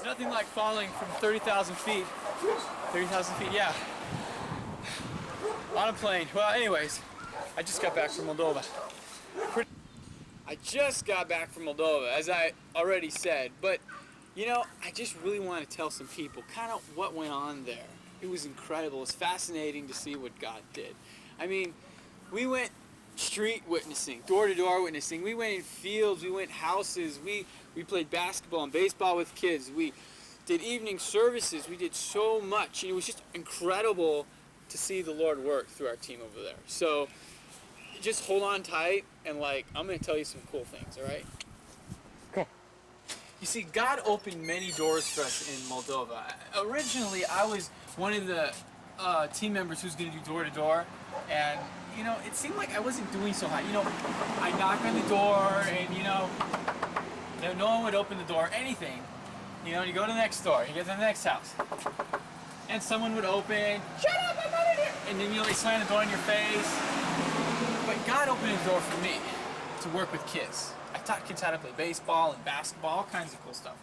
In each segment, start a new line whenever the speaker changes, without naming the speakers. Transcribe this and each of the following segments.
There's nothing like falling from 30,000 feet. 30,000 feet, yeah. On a plane. Well, anyways, I just got back from Moldova. I just got back from Moldova, as I already said, but you know, I just really want to tell some people kind of what went on there. It was incredible. It was fascinating to see what God did. I mean, we went street witnessing, door-to-door witnessing. We went in fields, we went houses, we played basketball and baseball with kids. We did evening services. We did so much. It was just incredible to see the Lord work through our team over there. So just hold on tight, and I'm going to tell you some cool things, all right?
Okay.
You see, God opened many doors for us in Moldova. Originally, I was one of the team members who's going to do door-to-door, and, you know, it seemed like I wasn't doing so hot. You know, I knock on the door, and, you know, no one would open the door, anything. You know, you go to the next door, you get to the next house, and someone would open, shut up, I'm not in here, and then, you know, they slam the door in your face. But God opened his door for me to work with kids. I taught kids how to play baseball and basketball, all kinds of cool stuff.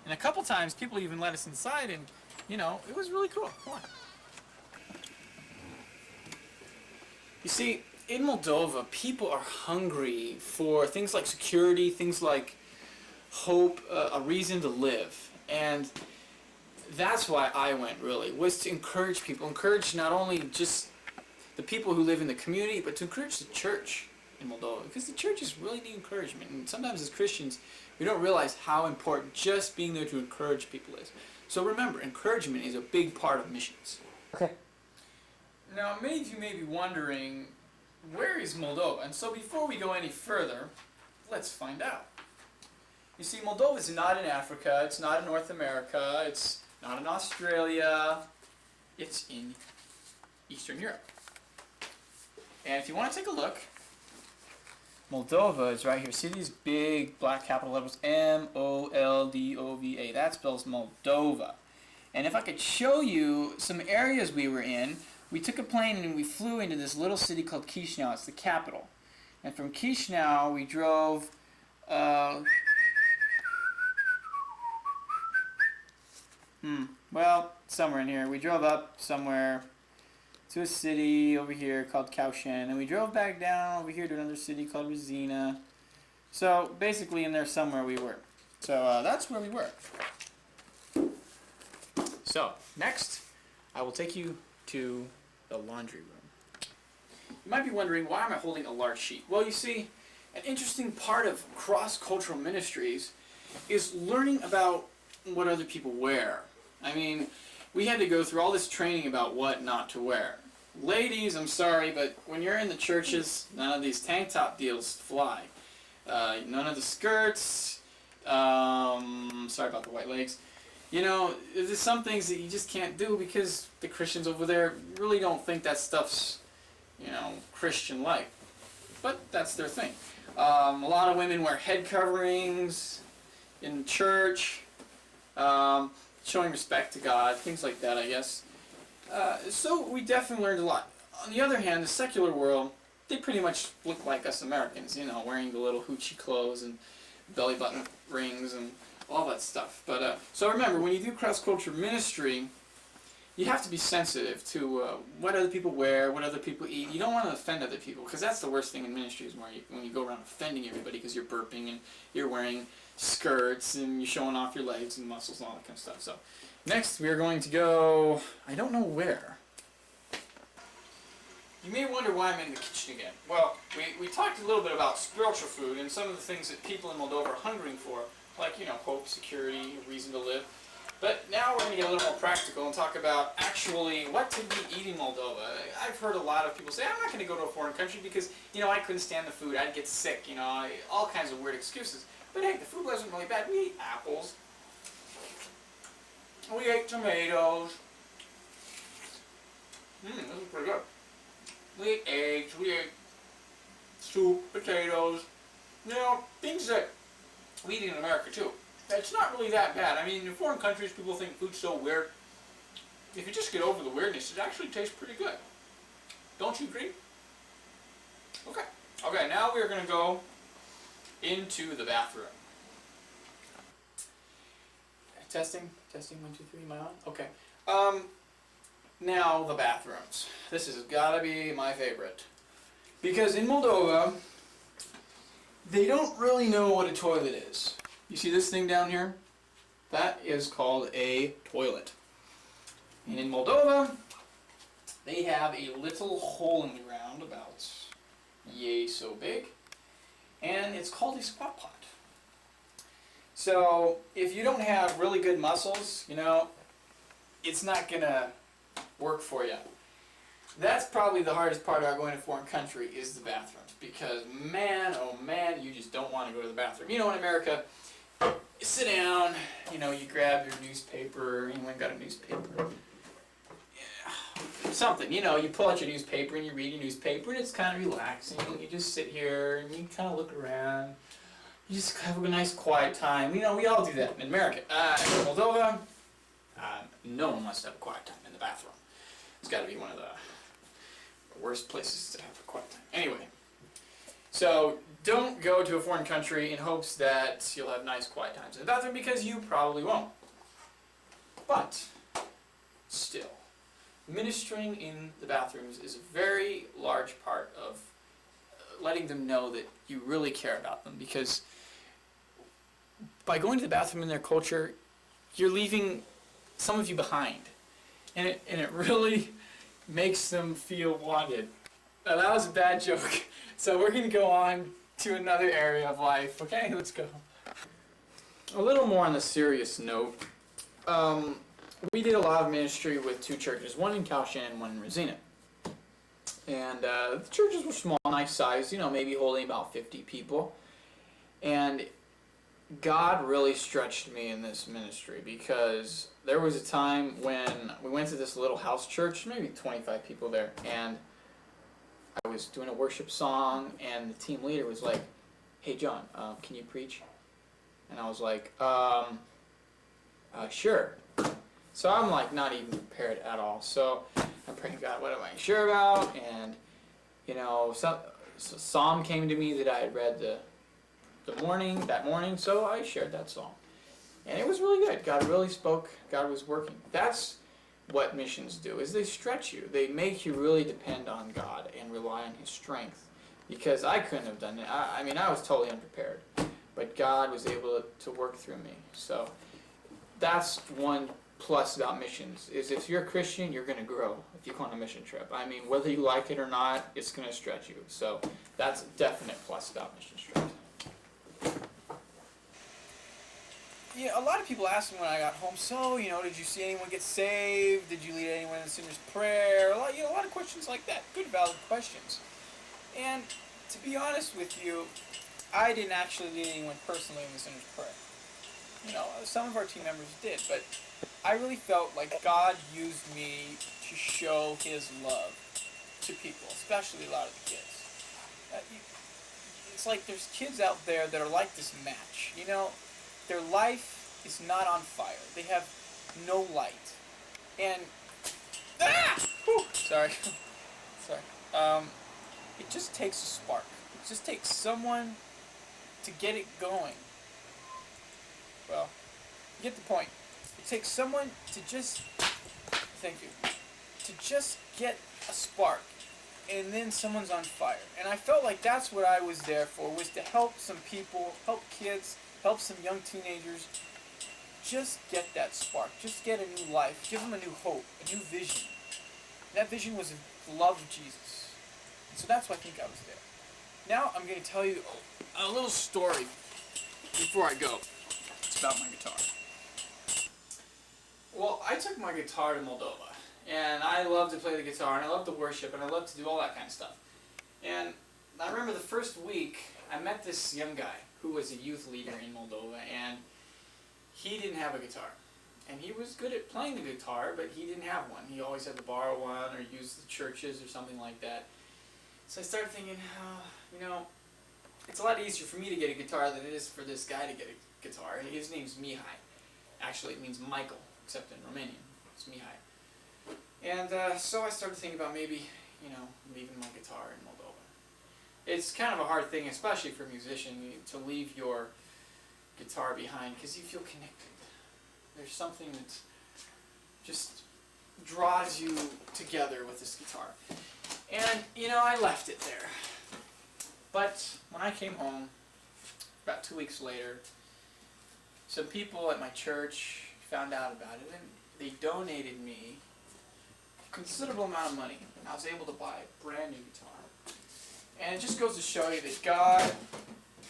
And a couple times, people even let us inside, and, you know, it was really cool. Come on. You see, in Moldova, people are hungry for things like security, things like hope, a reason to live. And that's why I went, really, was to encourage people. Encourage not only just the people who live in the community, but to encourage the church in Moldova. Because the churches really need encouragement. And sometimes as Christians, we don't realize how important just being there to encourage people is. So remember, encouragement is a big part of missions.
Okay.
Now, many of you may be wondering, where is Moldova? And so before we go any further, let's find out. You see, Moldova is not in Africa, it's not in North America, it's not in Australia, it's in Eastern Europe. And if you want to take a look, Moldova is right here. See these big black capital letters? M-O-L-D-O-V-A. That spells Moldova. And if I could show you some areas we were in, we took a plane and we flew into this little city called Chisinau. It's the capital. And from Chisinau, we drove well, somewhere in here. We drove up somewhere to a city over here called Kaushan, and we drove back down over here to another city called Rezina. So basically in there somewhere we were. So that's where we were. So next, I will take you to the laundry room. You might be wondering, why am I holding a large sheet? Well, you see, an interesting part of cross-cultural ministries is learning about what other people wear. I mean, we had to go through all this training about what not to wear. Ladies, I'm sorry, but when you're in the churches, none of these tank top deals fly. None of the skirts. Sorry about the white legs. You know, there's some things that you just can't do because the Christians over there really don't think that stuff's, you know, Christian-like. But that's their thing. A lot of women wear head coverings in church, showing respect to God, things like that, I guess. So we definitely learned a lot. On the other hand, the secular world, they pretty much look like us Americans, you know, wearing the little hoochie clothes and belly button rings and all that stuff. But so remember, when you do cross-cultural ministry, you have to be sensitive to what other people wear, what other people eat. You don't want to offend other people, because that's the worst thing in ministry, is when you go around offending everybody because you're burping and you're wearing skirts and you're showing off your legs and muscles and all that kind of stuff. So next we are going to go, I don't know where. You may wonder why I'm in the kitchen again. Well, we talked a little bit about spiritual food and some of the things that people in Moldova are hungering for, like, you know, hope, security, a reason to live. But now we're going to get a little more practical and talk about actually what to be eating in Moldova. I've heard a lot of people say, I'm not going to go to a foreign country because, you know, I couldn't stand the food, I'd get sick, you know, all kinds of weird excuses. But hey, the food wasn't really bad. We ate apples. We ate tomatoes. This is pretty good. We ate eggs. We ate soup, potatoes. You know, things that we eat in America too. It's not really that bad. I mean, in foreign countries, people think food's so weird. If you just get over the weirdness, it actually tastes pretty good. Don't you agree? Okay. Okay, now we're going to go into the bathroom. Testing, 1, 2, 3. Am I on? Okay. Now the bathrooms. This has got to be my favorite, because in Moldova, they don't really know what a toilet is. You see this thing down here? That is called a toilet. And in Moldova, they have a little hole in the ground about yay so big, and it's called a squat pot. So if you don't have really good muscles, you know, it's not gonna work for you. That's probably the hardest part about going to a foreign country is the bathrooms, because man, oh man, you just don't want to go to the bathroom. You know, in America, you sit down, you know, you grab your newspaper. Anyone got a newspaper? Yeah, something, you know, you pull out your newspaper and you read your newspaper, and it's kind of relaxing. You just sit here and you kind of look around. You just have a nice quiet time. You know, we all do that in America. In Moldova, no one wants to have a quiet time in the bathroom. It's got to be one of the worst places to have a quiet time. Anyway, so don't go to a foreign country in hopes that you'll have nice quiet times in the bathroom, because you probably won't. But still, ministering in the bathrooms is a very large part of letting them know that you really care about them, because by going to the bathroom in their culture, you're leaving some of you behind, and it really makes them feel wanted. Now, that was a bad joke, so we're going to go on to another area of life. Okay, let's go. A little more on a serious note, we did a lot of ministry with 2 churches, one in Kaohsiung and one in Rosina. And the churches were small, nice size, you know, maybe holding about 50 people. And God really stretched me in this ministry, because there was a time when we went to this little house church, maybe 25 people there, and I was doing a worship song, and the team leader was like, "Hey John, can you preach?" And I was like, sure. So I'm like not even prepared at all. So I'm praying, God, what am I sure about? And you know, so psalm came to me that I had read that morning, so I shared that song. And it was really good. God really spoke. God was working. That's what missions do, is they stretch you. They make you really depend on God and rely on His strength. Because I couldn't have done it. I mean, I was totally unprepared. But God was able to work through me. So that's one plus about missions, is if you're a Christian, you're going to grow if you go on a mission trip. I mean, whether you like it or not, it's going to stretch you. So that's a definite plus about mission trips. Yeah, a lot of people asked me when I got home, so, you know, did you see anyone get saved? Did you lead anyone in the sinner's prayer? A lot of questions like that. Good, valid questions. And to be honest with you, I didn't actually lead anyone personally in the sinner's prayer. You know, some of our team members did, but I really felt like God used me to show His love to people, especially a lot of the kids. It's like there's kids out there that are like this match, you know? Their life is not on fire. They have no light. And, sorry. It just takes a spark. It just takes someone to get it going. Well, you get the point. It takes someone to just, to just get a spark. And then someone's on fire. And I felt like that's what I was there for, was to help some people, help kids, help some young teenagers just get that spark, just get a new life, give them a new hope, a new vision. And that vision was the love of Jesus. And so that's why I think I was there. Now I'm going to tell you a little story before I go. It's about my guitar. Well, I took my guitar to Moldova, and I love to play the guitar, and I love to worship, and I love to do all that kind of stuff. And I remember the first week, I met this young guy who was a youth leader in Moldova, and he didn't have a guitar. And he was good at playing the guitar, but he didn't have one. He always had to borrow one or use the churches or something like that. So I started thinking, you know, it's a lot easier for me to get a guitar than it is for this guy to get a guitar. His name's Mihai. Actually, it means Michael, except in Romanian. It's Mihai. And so I started thinking about maybe, you know, leaving my guitar in Moldova. It's kind of a hard thing, especially for a musician, to leave your guitar behind, because you feel connected. There's something that just draws you together with this guitar. And, you know, I left it there. But when I came home, about 2 weeks later, some people at my church found out about it, and they donated me a considerable amount of money. And I was able to buy a brand new guitar. And it just goes to show you that God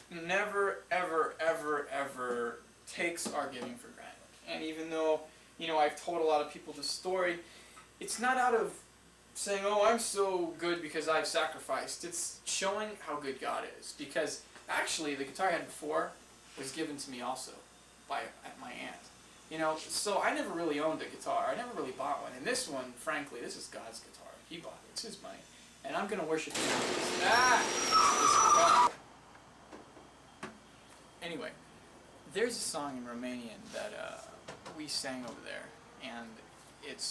never, ever, ever, ever takes our giving for granted. And even though, you know, I've told a lot of people this story, it's not out of saying, oh, I'm so good because I've sacrificed. It's showing how good God is. Because actually, the guitar I had before was given to me also by my aunt. You know, so I never really owned a guitar. I never really bought one. And this one, frankly, this is God's guitar. He bought it. It's his money. And I'm going to worship him. Anyway, there's a song in Romanian that we sang over there. And it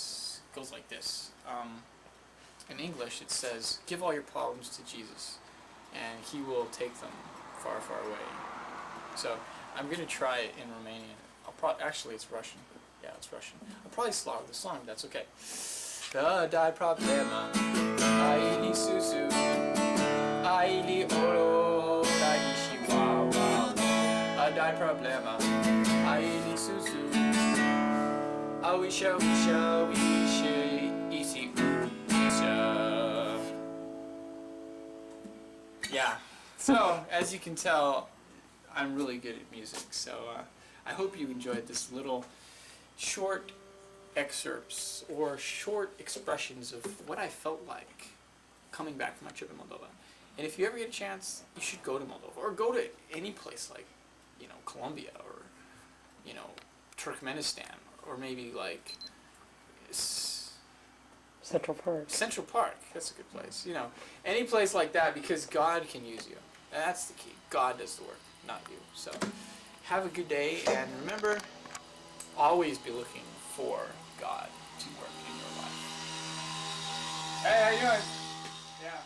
goes like this. In English, it says, give all your problems to Jesus, and he will take them far, far away. So I'm going to try it in Romanian. Actually, it's Russian. Yeah, it's Russin. I'll probably slaughter the song, but that's okay. Dai problema, ai li susu, ai li oro, dai shiwawa. Dai problema, ai li susu, awi shawi shi isi isha. Yeah. So as you can tell, I'm really good at music. So I hope you enjoyed this little short excerpts or short expressions of what I felt like coming back from my trip in Moldova. And if you ever get a chance, you should go to Moldova or go to any place like, you know, Colombia or, you know, Turkmenistan or maybe like
Central Park.
Central Park, that's a good place. You know, any place like that because God can use you. And that's the key. God does the work, not you. So have a good day and remember, always be looking for God to work in your life. Hey, how you doing? Yeah.